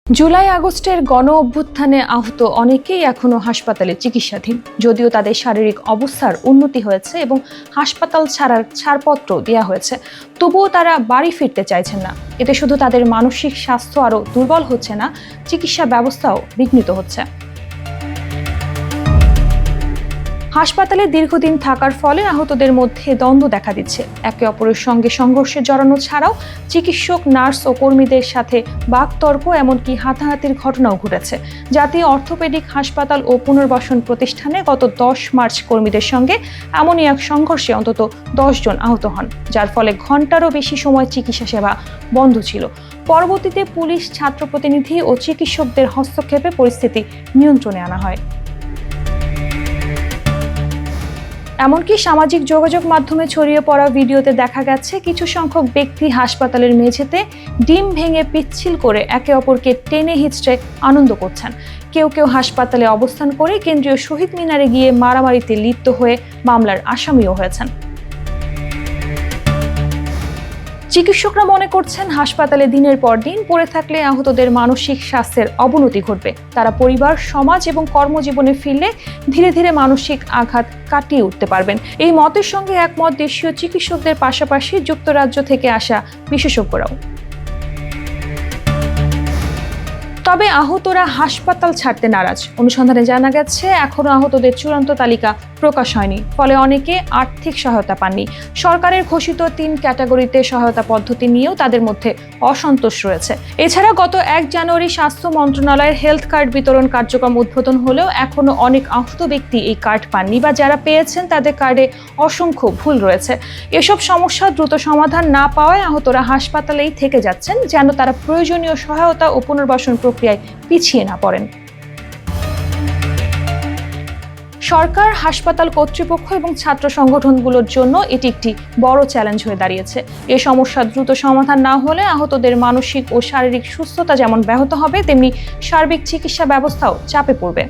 জুলাই আগস্টের গণ অভ্যুত্থানে আহত অনেকেই এখনো হাসপাতালে চিকিৎসাধীন। যদিও তাদের শারীরিক অবস্থার উন্নতি হয়েছে এবং হাসপাতাল ছাড়ার ছাড়পত্র দেওয়া হয়েছে, তবুও তারা বাড়ি ফিরতে চাইছেন না। এতে শুধু তাদের মানসিক স্বাস্থ্য আরও দুর্বল হচ্ছে না, চিকিৎসা ব্যবস্থাও বিঘ্নিত হচ্ছে। হাসপাতালে দীর্ঘদিন থাকার ফলে আহতদের মধ্যে দ্বন্দ্ব দেখা দিচ্ছে। একে অপরের সঙ্গে সংঘর্ষে জড়ানো ছাড়াও চিকিৎসক, নার্স ও কর্মীদের সাথে বাকতর্ক, এমনকি হাতাহাতির ঘটনাও ঘটেছে। জাতীয় অর্থোপেডিক হাসপাতাল ও পুনর্বাসন প্রতিষ্ঠানে গত 10 মার্চ কর্মীদের সঙ্গে এমনই এক সংঘর্ষে অন্তত 10 জন আহত হন, যার ফলে ঘণ্টারও বেশি সময় চিকিৎসা সেবা বন্ধ ছিল। পরবর্তীতে পুলিশ, ছাত্র প্রতিনিধি ও চিকিৎসকদের হস্তক্ষেপে পরিস্থিতি নিয়ন্ত্রণে আনা হয়। এমনকি সামাজিক যোগাযোগ মাধ্যমে ছড়িয়ে পড়া ভিডিওতে দেখা গেছে কিছু সংখ্যক ব্যক্তি হাসপাতালের মেঝেতে ডিম ভেঙে পিচ্ছিল করে একে অপরকে টেনে হিঁচড়ে আনন্দ করছেন। কেউ কেউ হাসপাতালে অবস্থান করে কেন্দ্রীয় শহীদ মিনারে গিয়ে মারামারিতে লিপ্ত হয়ে মামলার আসামিও হয়েছেন। চিকিৎসকরা মনে করছেন, হাসপাতালে দিনের পর দিন পড়ে থাকলে আহতদের মানসিক স্বাস্থ্যের অবনতি ঘটবে। তারা পরিবার, সমাজ এবং কর্মজীবনে ফিরলে ধীরে ধীরে মানসিক আঘাত কাটিয়ে উঠতে পারবেন। এই মতের সঙ্গে একমত দেশীয় চিকিৎসকদের পাশাপাশি যুক্তরাজ্য থেকে আসা বিশেষজ্ঞরাও। তবে আহতরা হাসপাতাল ছাড়তে নারাজ। অনুসন্ধানে জানা গেছে, এখনো আহতদের চূড়ান্ত তালিকা প্রকাশ হয়নি, ফলে অনেকে আর্থিক সহায়তা পাননি। সরকারের ঘোষিত 3 ক্যাটাগরিতে সহায়তা পদ্ধতি নিয়েও তাদের মধ্যে অসন্তোষ রয়েছে। এছাড়া গত 1 জানুয়ারি স্বাস্থ্য মন্ত্রণালয়ের হেলথ কার্ড বিতরণ কার্যক্রম উদ্বোধন হলেও এখনো অনেক আহত ব্যক্তি এই কার্ড পাননি, বা যারা পেয়েছেন তাদের কার্ডে অসংখ্য ভুল রয়েছে। এসব সমস্যা দ্রুত সমাধান না পাওয়ায় আহতরা হাসপাতালেই থেকে যাচ্ছেন, যেন তারা প্রয়োজনীয় সহায়তা ও পুনর্বাসন প্রক্রিয়ায় পিছিয়ে না পড়েন। সরকার, হাসপাতাল কর্তৃপক্ষ এবং ছাত্র সংগঠনগুলোর জন্য এটি একটি বড় চ্যালেঞ্জ হয়ে দাঁড়িয়েছে। এই সমস্যা দ্রুত সমাধান না হলে আহতদের মানসিক ও শারীরিক সুস্থতা যেমন ব্যাহত হবে, তেমনি সার্বিক চিকিৎসা ব্যবস্থাও চাপে পড়বে।